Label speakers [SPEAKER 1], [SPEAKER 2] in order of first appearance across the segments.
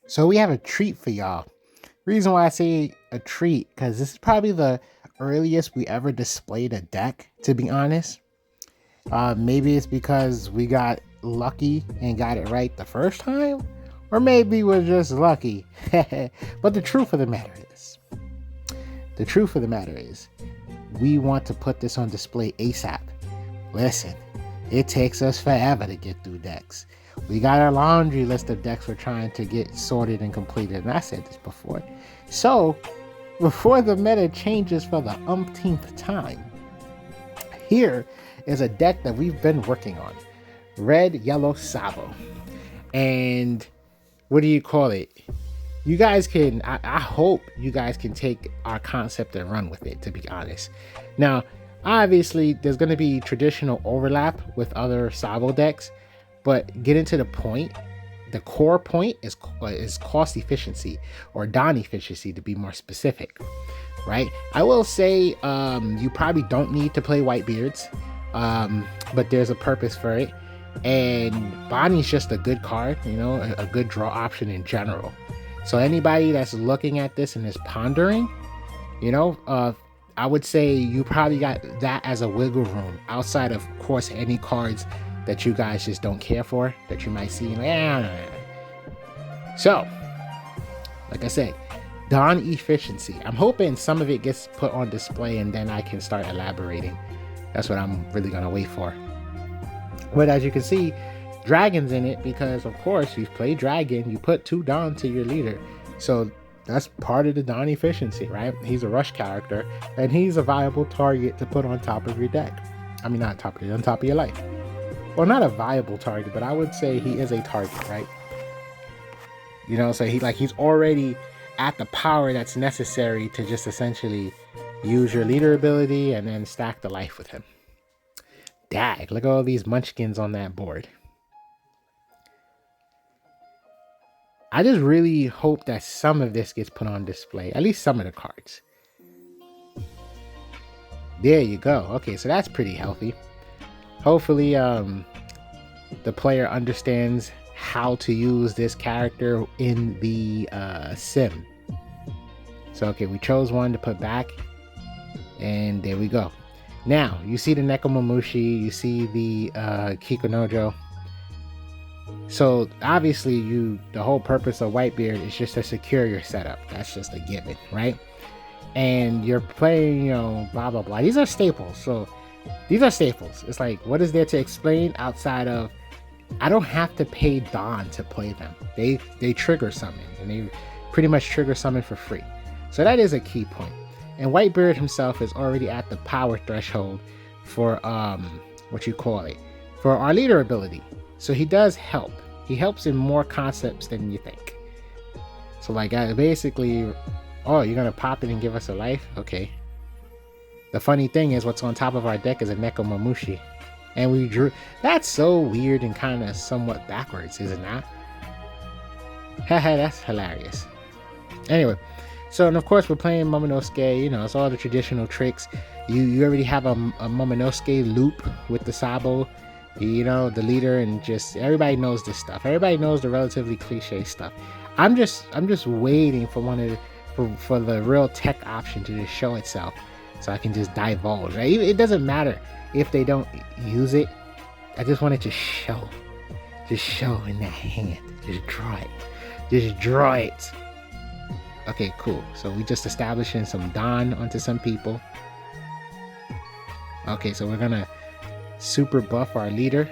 [SPEAKER 1] So we have a treat for y'all. Reason why I say a treat, because this is probably the earliest we ever displayed a deck, to be honest. Maybe it's because we got lucky and got it right the first time, or maybe we're just lucky. But the truth of the matter is, we want to put this on display ASAP. Listen, it takes us forever to get through decks. We got our laundry list of decks we're trying to get sorted and completed, and I said this before. So, before the meta changes for the umpteenth time, here is a deck that we've been working on. Red, Yellow Sabo. And what do you call it? You guys can, I hope you guys can take our concept and run with it, to be honest. Now, obviously, there's going to be traditional overlap with other Sabo decks, but getting to the point, the core point is cost efficiency, or Don efficiency to be more specific, right? I will say you probably don't need to play Whitebeards, but there's a purpose for it. And Bonnie's just a good card, you know, a good draw option in general. So anybody that's looking at this and is pondering, you know, I would say you probably got that as a wiggle room outside of course, any cards that you guys just don't care for, that you might see. So, like I said, Don efficiency. I'm hoping some of it gets put on display and then I can start elaborating. That's what I'm really going to wait for. But as you can see, Dragon's in it because, of course, you've played Dragon. You put 2 Don to your leader. So that's part of the Don efficiency, right? He's a rush character, and he's a viable target to put on top of your deck. I mean, not top of it, on top of your life. Well, not a viable target, but I would say he is a target, right? You know, so he's already at the power that's necessary to just essentially use your leader ability and then stack the life with him. Dag, look at all these munchkins on that board. I just really hope that some of this gets put on display, at least some of the cards. There you go. Okay, so that's pretty healthy. Hopefully, the player understands how to use this character in the sim. So, okay, we chose one to put back, and there we go. Now, you see the Nekomamushi, you see the Kikunojo. So obviously the whole purpose of Whitebeard is just to secure your setup. That's just a given, right? And you're playing, you know, blah, blah, blah. These are staples. So these are staples. It's like, what is there to explain outside of, I don't have to pay Don to play them. They trigger summon, and they pretty much trigger summon for free. So that is a key point. And Whitebeard himself is already at the power threshold for, for our leader ability. So he does help. He helps in more concepts than you think. So like basically, oh, you're going to pop it and give us a life? Okay. The funny thing is what's on top of our deck is a Nekomamushi. And we drew, that's so weird and kind of somewhat backwards, is it not? Haha, that's hilarious. Anyway, so and of course we're playing Momonosuke, you know, it's all the traditional tricks. You already have a Momonosuke loop with the Sabo. You know, the leader, and just everybody knows this stuff. Everybody knows the relatively cliche stuff. I'm just waiting for for the real tech option to just show itself, so I can just divulge. Right? It doesn't matter if they don't use it. I just want it to show, just show in that hand. Just draw it. Just draw it. Okay, cool. So we just establishing some Don onto some people. Okay, so we're gonna super buff our leader.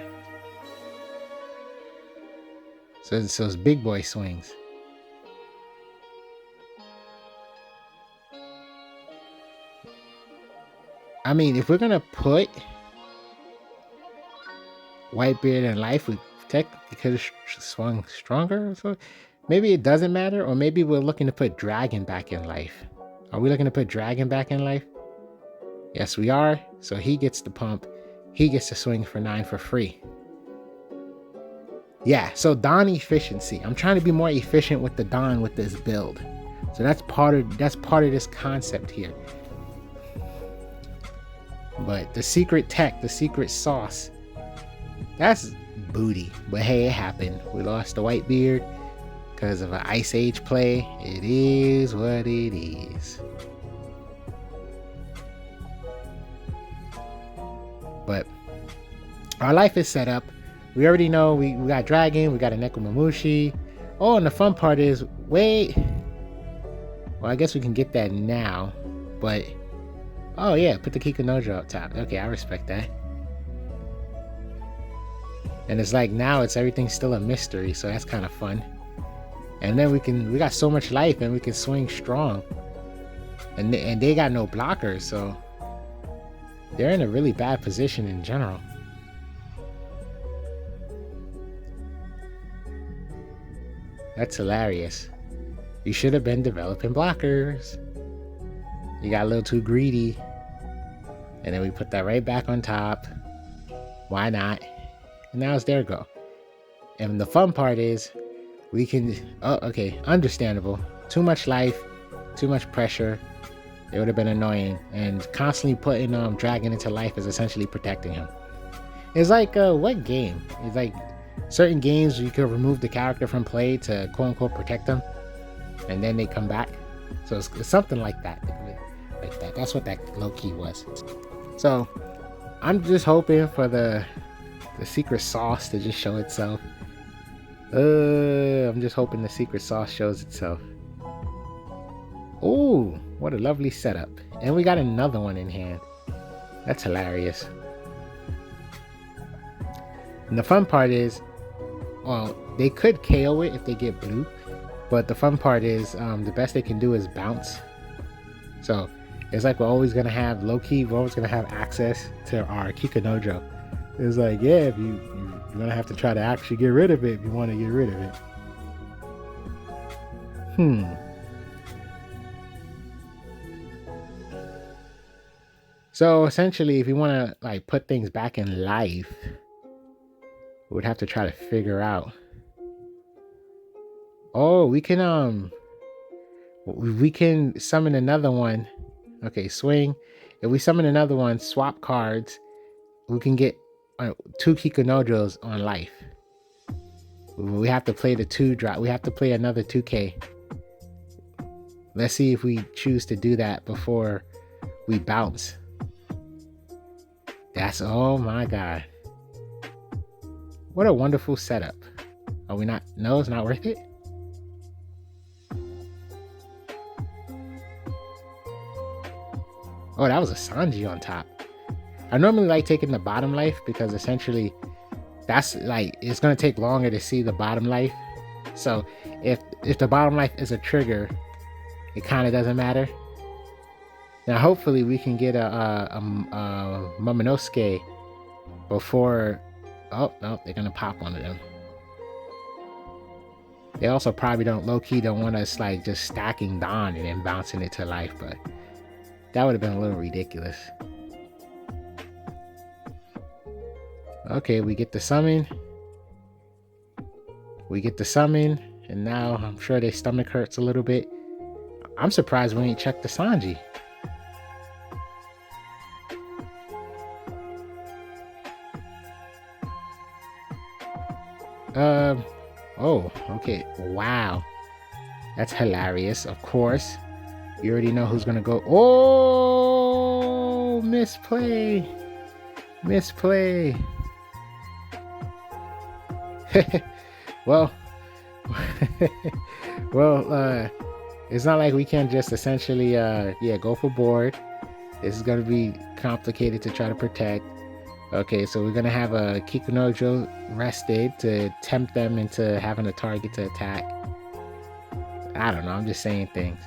[SPEAKER 1] So it's big boy swings. I mean, if we're gonna put Whitebeard in life, we technically could have swung stronger. So maybe it doesn't matter, or maybe we're looking to put Dragon back in life. Are we looking to put Dragon back in life? Yes, we are. So he gets the pump. He gets to swing for 9 for free. Yeah, so Don efficiency. I'm trying to be more efficient with the Don with this build. So that's part of this concept here. But the secret tech, the secret sauce, that's booty. But hey, it happened. We lost the Whitebeard because of an Ice Age play. It is what it is. But our life is set up. We already know we got Dragon, we got a Nekomamushi. Oh, and the fun part is, wait. Well, I guess we can get that now. But, oh yeah, put the Kikunojo up top. Okay, I respect that. And it's like now everything's still a mystery, so that's kind of fun. And then we got so much life and we can swing strong. And they got no blockers, so they're in a really bad position in general. That's hilarious. You should have been developing blockers. You got a little too greedy. And then we put that right back on top. Why not? And now it's their go. And the fun part is we can, oh, okay, understandable. Too much life, too much pressure. It would have been annoying. And constantly putting Dragon into life is essentially protecting him. It's like, what game? It's like certain games you could remove the character from play to quote unquote protect them. And then they come back. So it's something like that. That's what that low key was. So I'm just hoping for the secret sauce to just show itself. I'm just hoping the secret sauce shows itself. Oh, what a lovely setup. And we got another one in hand. That's hilarious. And the fun part is, well, they could KO it if they get blue. But the fun part is, the best they can do is bounce. So it's like we're always going to have low-key, we're always going to have access to our Kikunojo. It's like, yeah, you're going to have to try to actually get rid of it if you want to get rid of it. So essentially, if you want to like put things back in life, we would have to try to figure out. Oh, we can summon another one. Okay, swing. If we summon another one, swap cards, we can get 2 Kikunojos on life. We have to play the 2 drop. We have to play another 2K. Let's see if we choose to do that before we bounce. That's, oh my god. What a wonderful setup. Are we not? No, it's not worth it. Oh, that was a Sanji on top. I normally like taking the bottom life because essentially that's like, it's going to take longer to see the bottom life. So if the bottom life is a trigger, it kind of doesn't matter. Now hopefully we can get a Momonosuke before. Oh no, they're gonna pop one of them. They also probably low-key don't want us like just stacking Dawn and then bouncing it to life, but that would have been a little ridiculous. Okay, we get the summon. And now I'm sure their stomach hurts a little bit. I'm surprised we ain't checked the Sanji. Oh, okay. Wow. That's hilarious, of course. You already know who's gonna go. Oh, misplay. Well, it's not like we can just essentially, go for board. This is gonna be complicated to try to protect. Okay, so we're gonna have a Kikunojo rested to tempt them into having a target to attack. I don't know, I'm just saying things.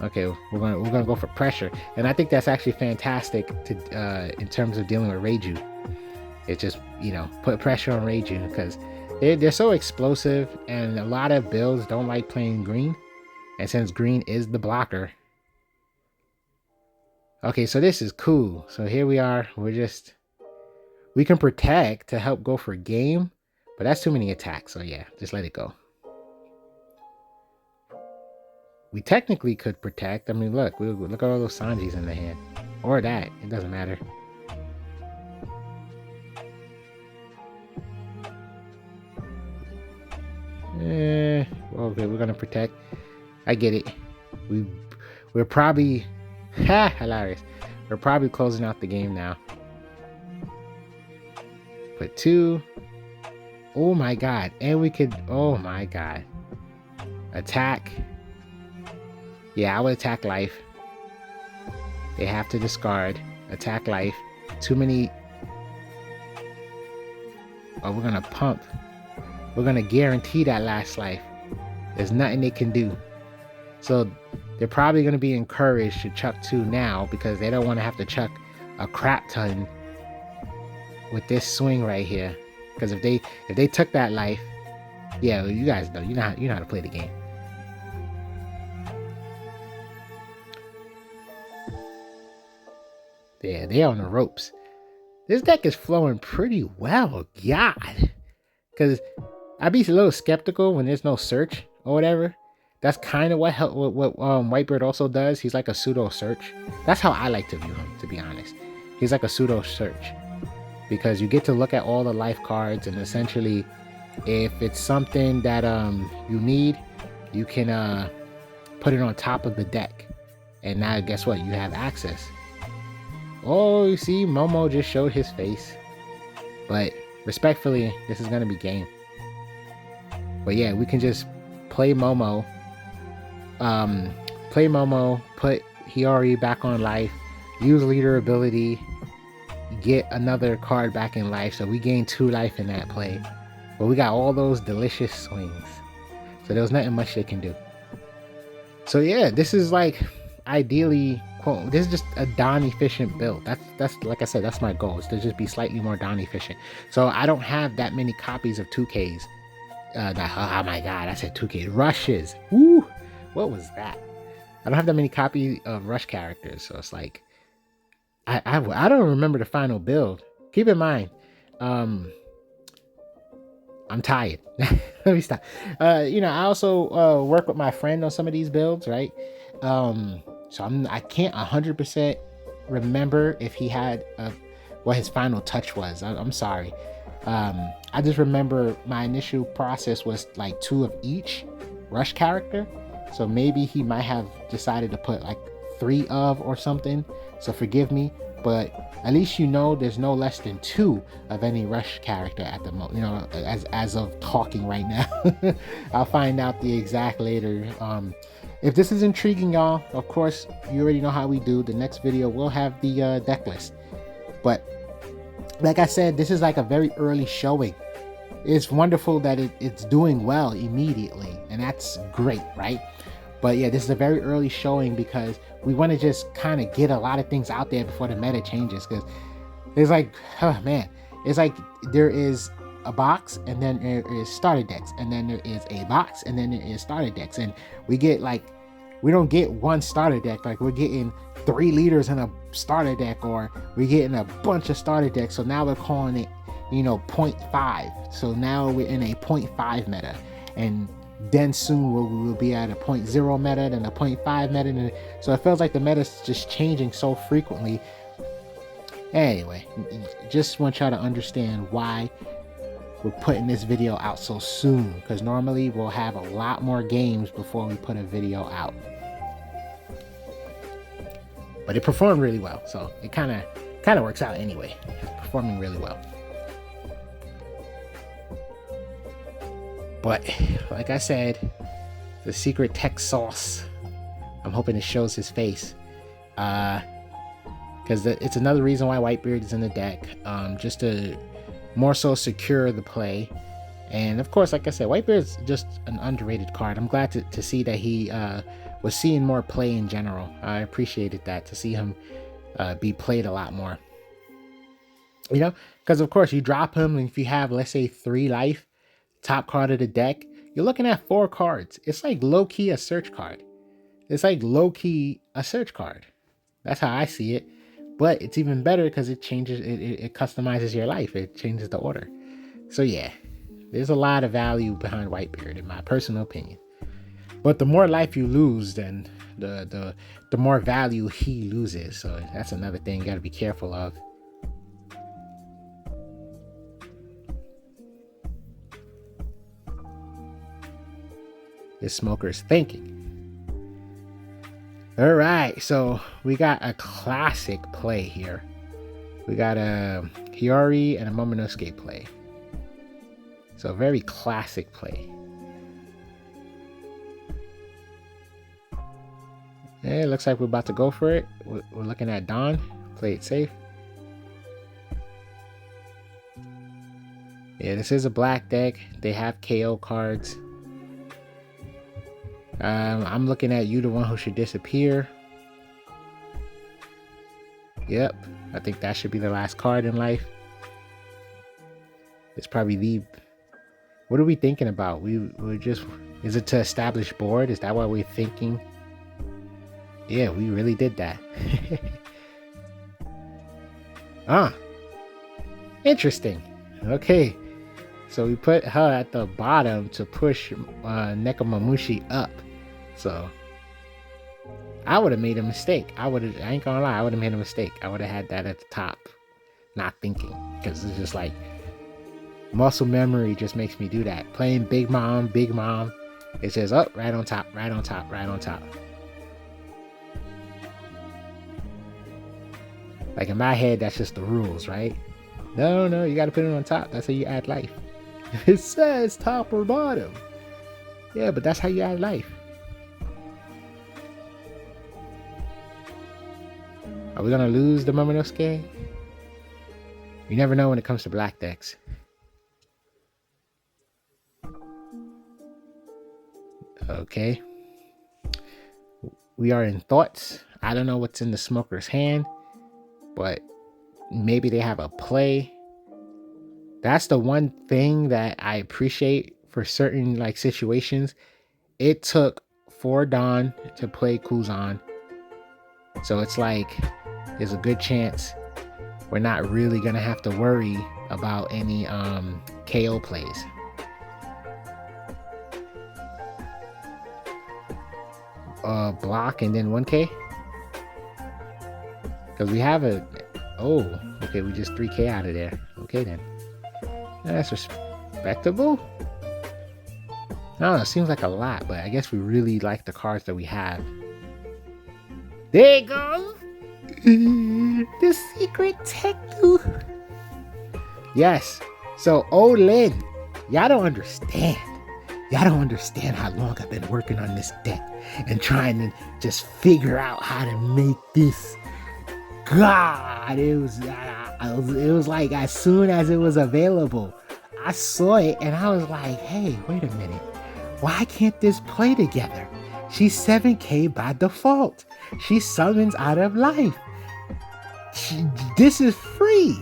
[SPEAKER 1] Okay, we're gonna go for pressure, and I think that's actually fantastic to in terms of dealing with Reiju. It just, put pressure on Reiju because they're so explosive, and a lot of builds don't like playing green, and since green is the blocker. Okay, so this is cool. So here we are. We can protect to help go for game, but that's too many attacks. So yeah, just let it go. We technically could protect. I mean, look at all those Sanjis in the hand. Or that. It doesn't matter. Okay, we're gonna protect. I get it. We're probably hilarious. We're probably closing out the game now. Put 2. Oh my god. And we could, oh my god. Attack. Yeah, I would attack life. They have to discard. Attack life. Too many. Oh, we're gonna pump. We're gonna guarantee that last life. There's nothing they can do. So they're probably gonna be encouraged to chuck 2 now because they don't want to have to chuck a crap ton with this swing right here. Because if they took that life, yeah, you guys know you know how to play the game. Yeah, they're on the ropes. This deck is flowing pretty well, God. Because I'd be a little skeptical when there's no search or whatever. That's kind of what Whitebeard also does. He's like a pseudo search. That's how I like to view him, to be honest. He's like a pseudo search because you get to look at all the life cards, and essentially, if it's something that you need, you can put it on top of the deck, and now guess what? You have access. Oh, you see, Momo just showed his face. But respectfully, this is gonna be game. But yeah, we can just play Momo. Put Hiyori back on life, use leader ability, get another card back in life. So we gain 2 life in that play. But we got all those delicious swings. So there was nothing much they can do. So yeah, this is like ideally, quote, this is just a Don efficient build. That's like I said, that's my goal, is to just be slightly more Don efficient. So I don't have that many copies of 2Ks. Oh my god, I said 2Ks. Rushes. Woo! What was that? I don't have that many copies of Rush characters, so it's like I don't remember the final build. Keep in mind, I'm tired. Let me stop. I also work with my friend on some of these builds, right? So I can't 100% remember if he had what his final touch was. I'm sorry. I just remember my initial process was like 2 of each Rush character. So maybe he might have decided to put like 3 of or something. So forgive me, but at least there's no less than 2 of any Rush character at the moment. As of talking right now. I'll find out the exact later. If this is intriguing, y'all, of course you already know how we do. The next video will have the deck list. But like I said, this is like a very early showing. It's wonderful that it's doing well immediately, and that's great, right? But yeah, this is a very early showing because we want to just kind of get a lot of things out there before the meta changes. Because it's like, oh man, it's like there is a box, and then there is starter decks, and then there is a box, and then there is starter decks, and we don't get one starter deck, like we're getting 3 leaders in a starter deck, or we're getting a bunch of starter decks. So now we're calling it 0.5. So now we're in a 0.5 meta, and then soon we'll be at a 0.0 meta, then a 0.5 meta, and so it feels like the meta's just changing so frequently. Anyway, just want y'all to understand why we're putting this video out so soon, because normally we'll have a lot more games before we put a video out. But it performed really well, so it kind of works out anyway. It's performing really well. But like I said, the secret tech sauce, I'm hoping it shows his face, because it's another reason why Whitebeard is in the deck, just to more so secure the play. And of course, like I said, Whitebeard's just an underrated card. I'm glad to see that he was seeing more play in general. I appreciated that, to see him be played a lot more. Because of course you drop him, and if you have, let's say, 3 life, top card of the deck, you're looking at 4 cards. It's like low-key a search card. It's like low-key a search card. That's how I see it. But it's even better because it changes, it customizes your life. It changes the order. So yeah, there's a lot of value behind Whitebeard, in my personal opinion. But the more life you lose, then the more value he loses. So that's another thing you got to be careful of. this smoker's thinking. All right, so we got a classic play here. We got a Hiyori and a Momonosuke play. So a very classic play. It looks like we're about to go for it. We're looking at Dawn. Play it safe. Yeah, this is a black deck. They have KO cards. I'm looking at you, the one who should disappear. Yep, I think that should be the last card in life. It's probably the... What are we thinking about? We're just... Is it to establish board? Is that what we're thinking? Yeah, we really did that. Interesting. Okay. So we put her at the bottom to push Nekomamushi up. So I would have made a mistake. I ain't gonna lie, I would have made a mistake. I would have had that at the top. Not thinking. Because it's just like muscle memory just makes me do that. Playing Big Mom. It says up, right on top. Like in my head, that's just the rules, right? No, you gotta put it on top. That's how you add life. It says top or bottom. Yeah, but that's how you add life. Are we gonna lose the Momonosuke? You never know when it comes to black decks. Okay. We are in thoughts. I don't know what's in the smoker's hand, but maybe they have a play. That's the one thing that I appreciate for certain like situations. It took for Dawn to play Kuzan. So it's like there's a good chance we're not really gonna have to worry about any KO plays. Block and then 1K. Because we have a... Oh, okay, we just 3K out of there. Okay, then. That's respectable. I don't know, it seems like a lot, but I guess we really like the cards that we have. There you go! The secret techno! Yes. So, Olin, y'all don't understand. Y'all don't understand how long I've been working on this deck and trying to just figure out how to make this. God, it was like as soon as it was available, I saw it and I was like, hey, wait a minute. Why can't this play together? She's 7K by default. She summons out of life. This is free.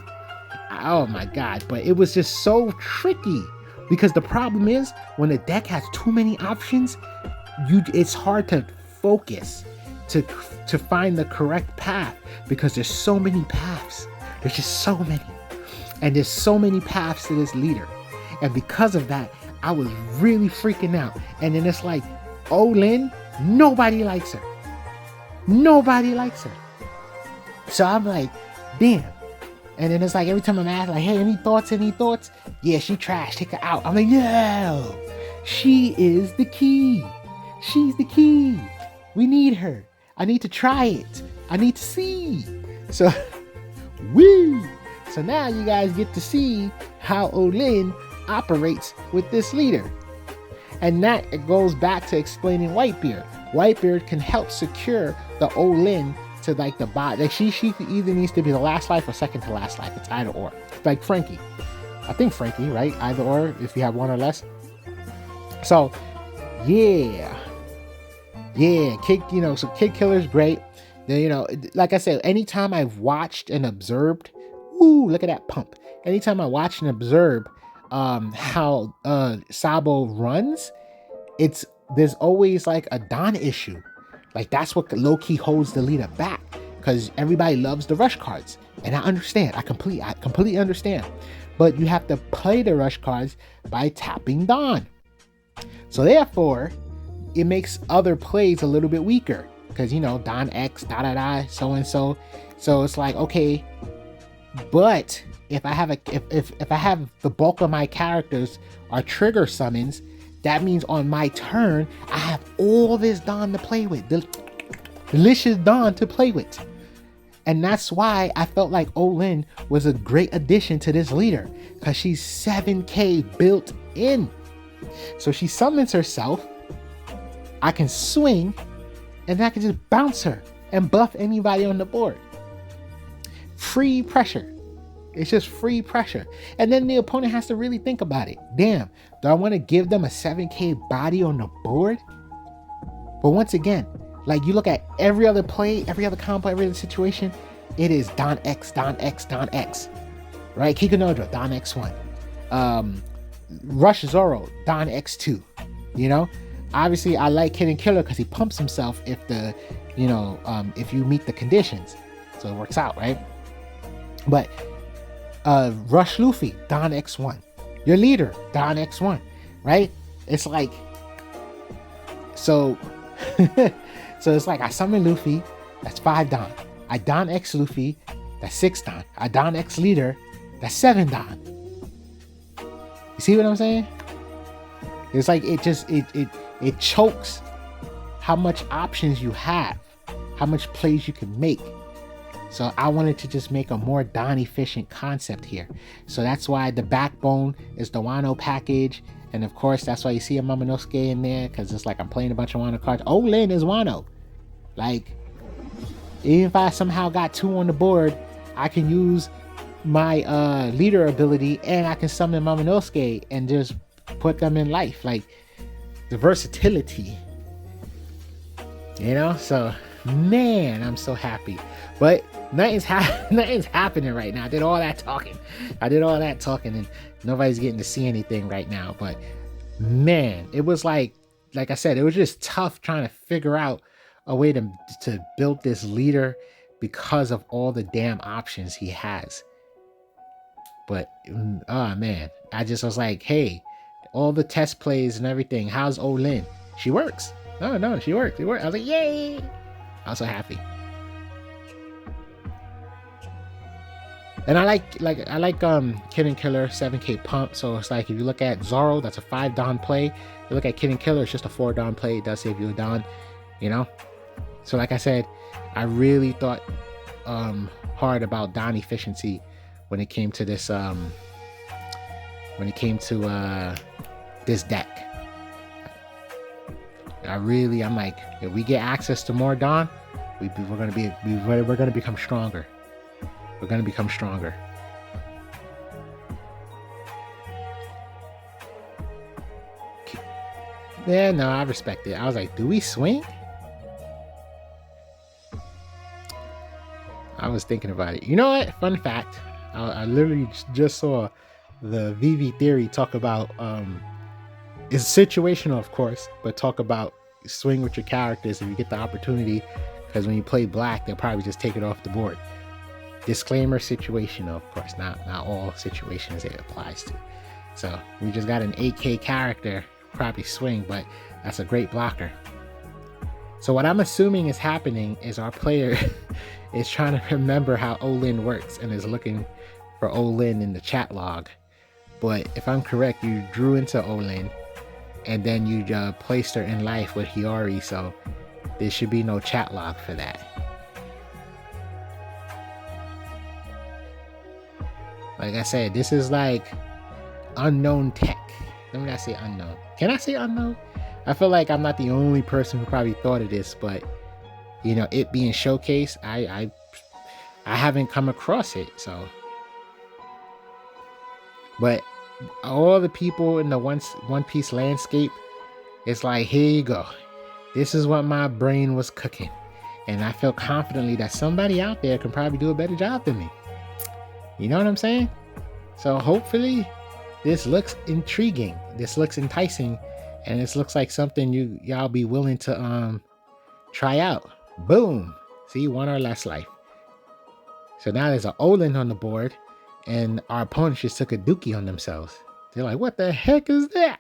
[SPEAKER 1] Oh my God, but it was just so tricky. Because the problem is, when a deck has too many options, it's hard to focus, to find the correct path, because there's so many paths. There's just so many. And there's so many paths to this leader. And because of that, I was really freaking out. And then it's like, Olin, nobody likes her. Nobody likes her. So I'm like, damn. And then it's like every time I'm asked, like, hey, any thoughts? Yeah, she trash. Take her out. I'm like, no, she is the key. She's the key. We need her. I need to try it. I need to see. So, woo. So now you guys get to see how Olin operates with this leader. And that it goes back to explaining Whitebeard. Whitebeard can help secure the Olin to like the bot. Like she either needs to be the last life or second to last life. It's either or. Like Frankie. I think Frankie, right? Either or if you have one or less. So yeah. Kid, so Kid Killer's great. Then, like I said, anytime I've watched and observed, ooh, look at that pump. Anytime I watch and observe how Sabo runs, there's always like a Don issue. Like that's what low-key holds the leader back, because everybody loves the rush cards. And I understand. I completely understand. But you have to play the rush cards by tapping Don. So therefore, it makes other plays a little bit weaker. Because, Don X, so and so. So it's like, okay, but if I have if I have the bulk of my characters are trigger summons, That means on my turn, I have all this Dawn to play with. Delicious Dawn to play with. And that's why I felt like Olin was a great addition to this leader, because she's 7k built in. So she summons herself, I can swing, and then I can just bounce her and buff anybody on the board. Free pressure. It's just free pressure. And then the opponent has to really think about it. Damn, do I want to give them a 7k body on the board? But once again, like you look at every other play, every other combo, every other situation, it is Don X, Don X, Don X. Right? Kikonodra, Don X1. Rush Zoro, Don X2. You know? Obviously, I like Hidden Killer because he pumps himself if the, if you meet the conditions. So it works out, right? But Rush Luffy, Don X1. Your leader, Don X1, right? It's like, so it's like I summon Luffy, that's 5 Don. I Don X Luffy, that's 6 Don. I Don X leader, that's 7 Don. You see what I'm saying? It's like it chokes how much options you have, how much plays you can make. So I wanted to just make a more Don efficient concept here. So that's why the backbone is the Wano package. And of course, that's why you see a Momonosuke in there, because it's like I'm playing a bunch of Wano cards. Olin is Wano. Like, even if I somehow got 2 on the board, I can use my leader ability and I can summon Momonosuke and just put them in life. Like, the versatility. So man, I'm so happy. But nothing's happening right now. I did all that talking and nobody's getting to see anything right now. But man, it was like I said, it was just tough trying to figure out a way to build this leader because of all the damn options he has. But oh man, I just was like, hey, all the test plays and everything, how's Olin? She works. No, she works. I was like, yay! I was so happy. And I like Kid & Killer 7k pump. So it's like if you look at Zoro, that's a 5 Don play. You look at Kid & Killer, it's just a 4 Don play. It does save you a Don, So like I said, I really thought hard about Don efficiency when it came to this this deck. I'm like, if we get access to more Dawn, we're gonna become stronger. We're gonna become stronger. Yeah, no, I respect it. I was like, do we swing? I was thinking about it. You know what? Fun fact. I literally just saw the VV Theory talk about it's situational, of course, but talk about swing with your characters if you get the opportunity, because when you play black, they'll probably just take it off the board. Disclaimer, situational, of course, not all situations it applies to. So we just got an 8k character, probably swing, but that's a great blocker. So what I'm assuming is happening is our player is trying to remember how Olin works and is looking for Olin in the chat log. But if I'm correct, you drew into Olin and then you placed her in life with Hiyori, so there should be no chat log for that. Like I said, this is like unknown tech. Let me not say unknown. Can I say unknown? I feel like I'm not the only person who probably thought of this, but it being showcased, I haven't come across it. So, but all the people in the One Piece landscape, it's like, here you go. This is what my brain was cooking, and I feel confidently that somebody out there can probably do a better job than me. You know what I'm saying? So hopefully this looks intriguing, this looks enticing, and this looks like something y'all be willing to try out. Boom. See, 1 or less life. So now there's an Olin on the board, and our opponents just took a dookie on themselves. They're like, what the heck is that?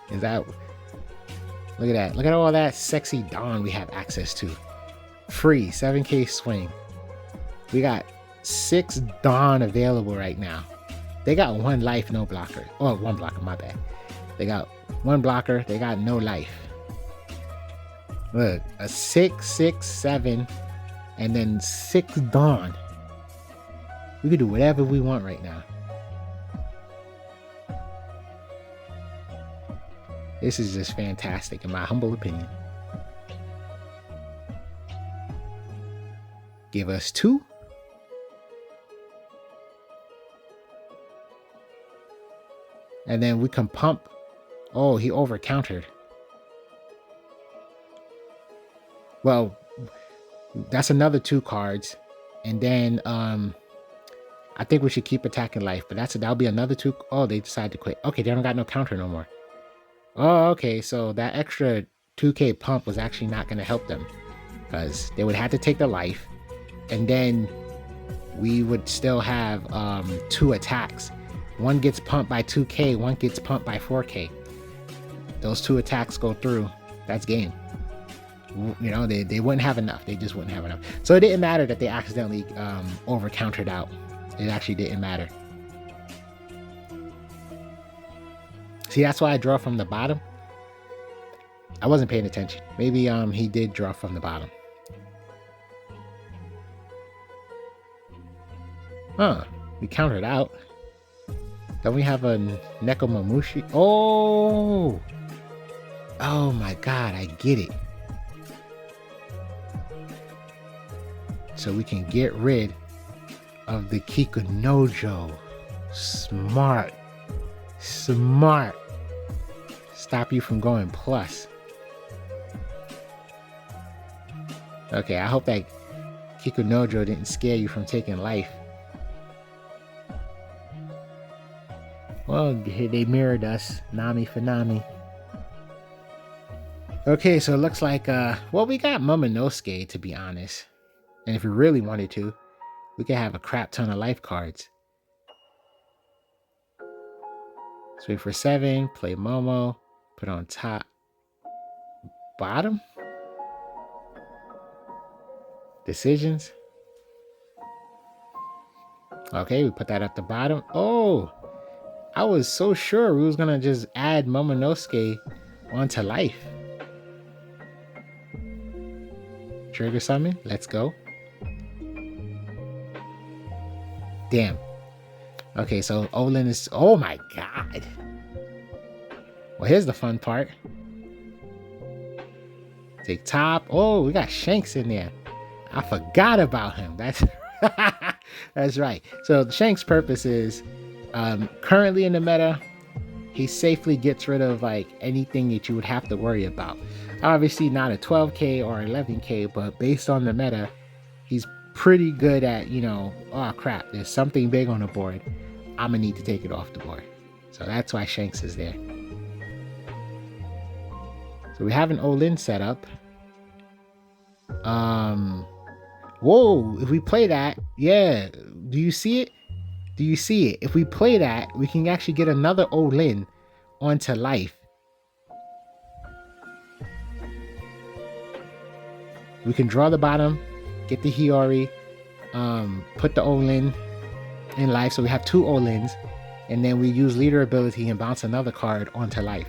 [SPEAKER 1] Is that... Look at that. Look at all that sexy Dawn we have access to. Free 7k swing. We got 6 Dawn available right now. They got one life, no blocker. Oh, one blocker, my bad. They got one blocker, they got no life. Look, a 6/6/7, and then 6 Dawn. We can do whatever we want right now. This is just fantastic, in my humble opinion. Give us 2. And then we can pump. Oh, he over countered. Well, that's another 2 cards. And then I think we should keep attacking life, but that'll be another 2. Oh, they decided to quit. Okay, they don't got no counter no more. Oh, okay, so that extra 2k pump was actually not going to help them, because they would have to take the life, and then we would still have 2 attacks. One gets pumped by 2k, one gets pumped by 4k. Those 2 attacks go through, that's game. You know, they wouldn't have enough. They just wouldn't have enough. So it didn't matter that they accidentally over countered out. It actually didn't matter. See, that's why I draw from the bottom. I wasn't paying attention. Maybe he did draw from the bottom. Huh, we countered out. Don't we have a Nekomamushi? Oh my god, I get it. So we can get rid of the Kikunojo. Smart. Stop you from going plus. Okay, I hope that Kikunojo didn't scare you from taking life. Well, they mirrored us. Nami for Nami. Okay, so it looks like, well, we got Momonosuke, to be honest. And if we really wanted to, we could have a crap ton of life cards. Swing for 7, play Momo, put on top, bottom. Decisions. Okay, we put that at the bottom. Oh, I was so sure we was gonna just add Momonosuke onto life. Trigger summon, let's go. Damn. Okay, so Olin is, oh my god. Well, here's the fun part. Take top. Oh, we got Shanks in there. I forgot about him. That's that's right. So Shanks' purpose is currently in the meta, he safely gets rid of like anything that you would have to worry about. Obviously not a 12k or 11k, but based on the meta, he's pretty good at, you know, oh crap, there's something big on the board. I'm gonna need to take it off the board. So that's why Shanks is there. So we have an Olin set up. Whoa, if we play that, yeah, do you see it? Do you see it? If we play that, we can actually get another Olin onto life. We can draw the bottom, get the Hiyori, put the Olin in life, so we have 2 Olins, and then we use leader ability and bounce another card onto life.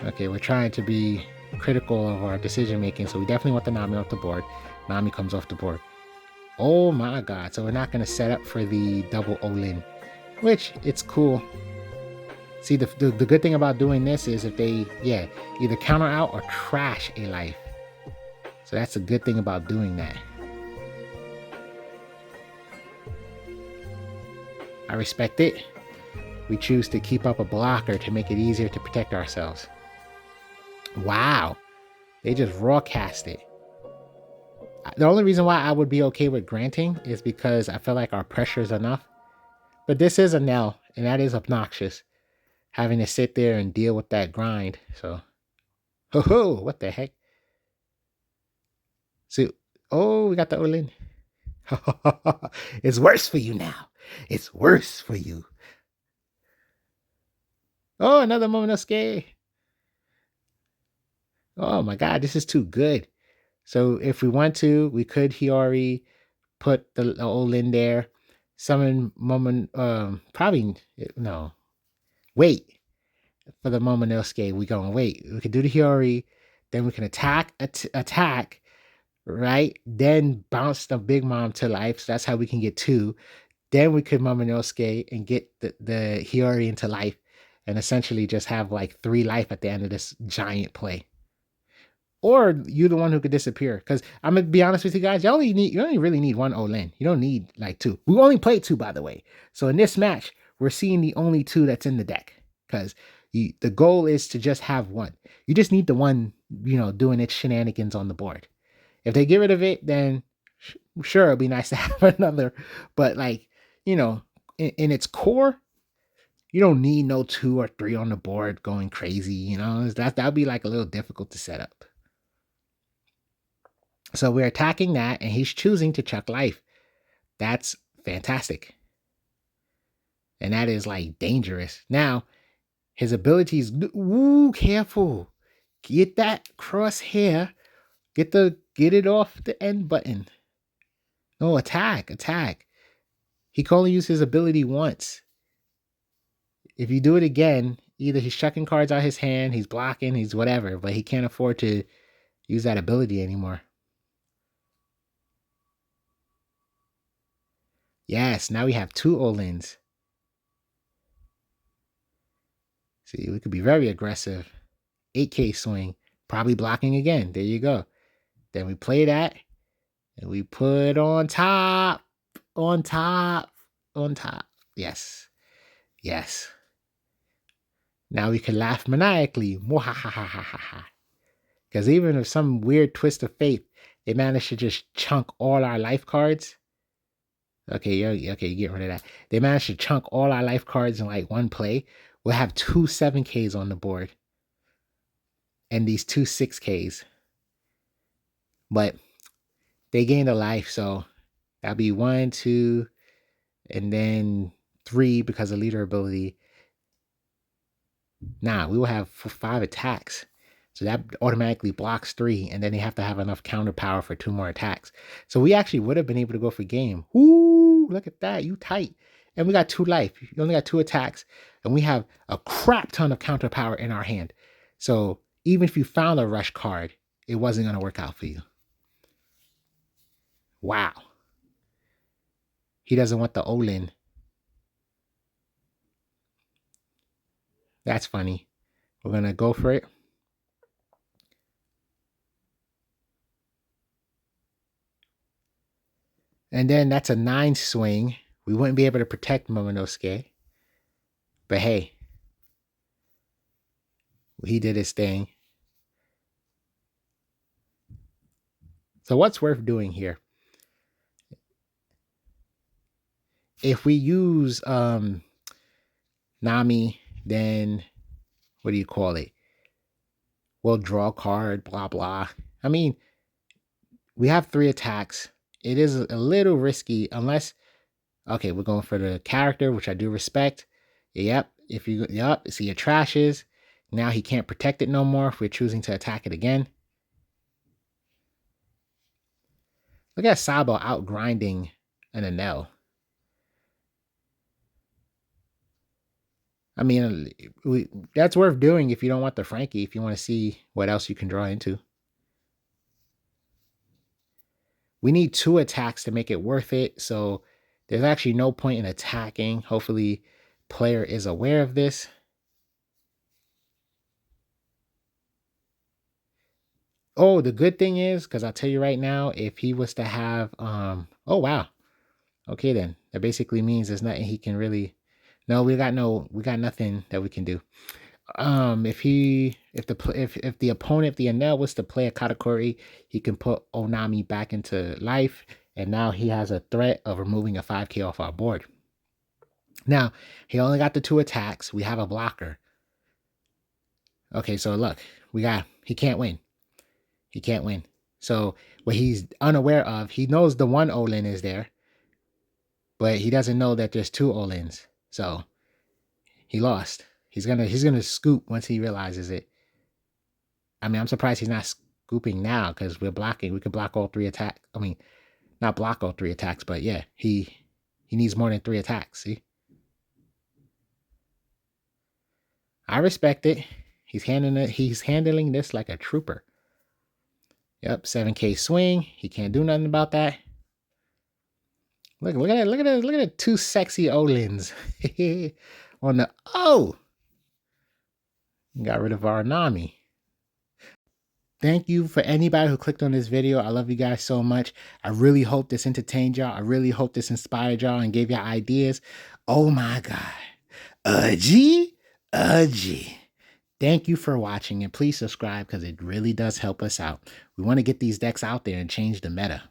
[SPEAKER 1] Okay, we're trying to be critical of our decision making, so we definitely want the Nami off the board. Nami comes off the board. Oh my god, so we're not going to set up for the double Olin, which it's cool. See, the good thing about doing this is if they, yeah, either counter out or trash a life. So that's a good thing about doing that. I respect it. We choose to keep up a blocker to make it easier to protect ourselves. Wow. They just raw cast it. The only reason why I would be okay with granting is because I feel like our pressure is enough. But this is a Nell, and that is obnoxious. Having to sit there and deal with that grind. So, ho, what the heck? So, oh, we got the Olin. It's worse for you now. It's worse for you. Oh, another Momonosuke. Oh my god, this is too good. So if we want to, we could Hiyori, put the Olin there. Summon Moment. Probably no. Wait for the Momonosuke. We gonna wait. We can do the Hiyori, then we can attack, right? Then bounce the Big Mom to life. So that's how we can get 2. Then we could Momonosuke and get the Hiyori into life, and essentially just have like 3 life at the end of this giant play. Or you the one who could disappear. Because I'm gonna be honest with you guys, you only really need 1 Olin. You don't need like 2. We only played 2, by the way. So in this match, we're seeing the only 2 that's in the deck. Because the goal is to just have 1. You just need the one, doing its shenanigans on the board. If they get rid of it, then sure, it'd be nice to have another. But like, in its core, you don't need no 2 or 3 on the board going crazy. That'd be like a little difficult to set up. So we're attacking that, and he's choosing to chuck life. That's fantastic. And that is like dangerous. Now, his abilities, careful. Get that crosshair. Get it off the end button. No, attack. He can only use his ability once. If you do it again, either he's chucking cards out his hand, he's blocking, he's whatever, but he can't afford to use that ability anymore. Yes, now we have 2 Olins. See, we could be very aggressive. 8K swing, probably blocking again. There you go. Then we play that, and we put on top. Yes. Now we can laugh maniacally. Because even if some weird twist of fate, they managed to just chunk all our life cards. Okay, you get rid of that. They managed to chunk all our life cards in like 1 play. We'll have 2 7Ks on the board. And these 2 6Ks. But they gained a life, so that'll be 1, 2, and then 3 because of leader ability. Now we will have 5 attacks. So that automatically blocks 3, and then they have to have enough counter power for 2 more attacks. So we actually would have been able to go for game. Ooh, look at that. You tight. And we got 2 life. You only got 2 attacks, and we have a crap ton of counter power in our hand. So even if you found a rush card, it wasn't going to work out for you. Wow. He doesn't want the Olin. That's funny. We're going to go for it. And then that's a 9 swing. We wouldn't be able to protect Momonosuke. But hey, he did his thing. So what's worth doing here? If we use Nami, then what do you call it? We'll draw a card, blah, blah. I mean, we have 3 attacks. It is a little risky unless, okay, we're going for the character, which I do respect. Yep. See it trashes. Now he can't protect it no more if we're choosing to attack it again. Look at Sabo out grinding an Enel. I mean, that's worth doing if you don't want the Frankie, if you want to see what else you can draw into. We need 2 attacks to make it worth it, so there's actually no point in attacking. Hopefully, player is aware of this. Oh, the good thing is, because I'll tell you right now, if he was to have, oh, wow. Okay, then. That basically means there's nothing he can really, no, we got nothing that we can do. If the opponent, the Enel, was to play a Katakuri, he can put Onami back into life, and now he has a threat of removing a 5K off our board. Now, he only got the 2 attacks. We have a blocker. Okay, so look, he can't win. He can't win. So what he's unaware of, he knows the 1 Olin is there, but he doesn't know that there's 2 Olins. So he lost. He's gonna scoop once he realizes it. I mean, I'm surprised he's not scooping now because we're blocking. We could block all 3 attacks. I mean, Not block all 3 attacks, but yeah, he needs more than 3 attacks. See? I respect it. He's handling this like a trooper. Yep, 7K swing. He can't do nothing about that. Look at the 2 sexy Olins. On the got rid of our Nami. Thank you for anybody who clicked on this video. I love you guys so much. I really hope this entertained y'all. I really hope this inspired y'all and gave y'all ideas. Oh my God. G. Thank you for watching, and please subscribe because it really does help us out. We want to get these decks out there and change the meta.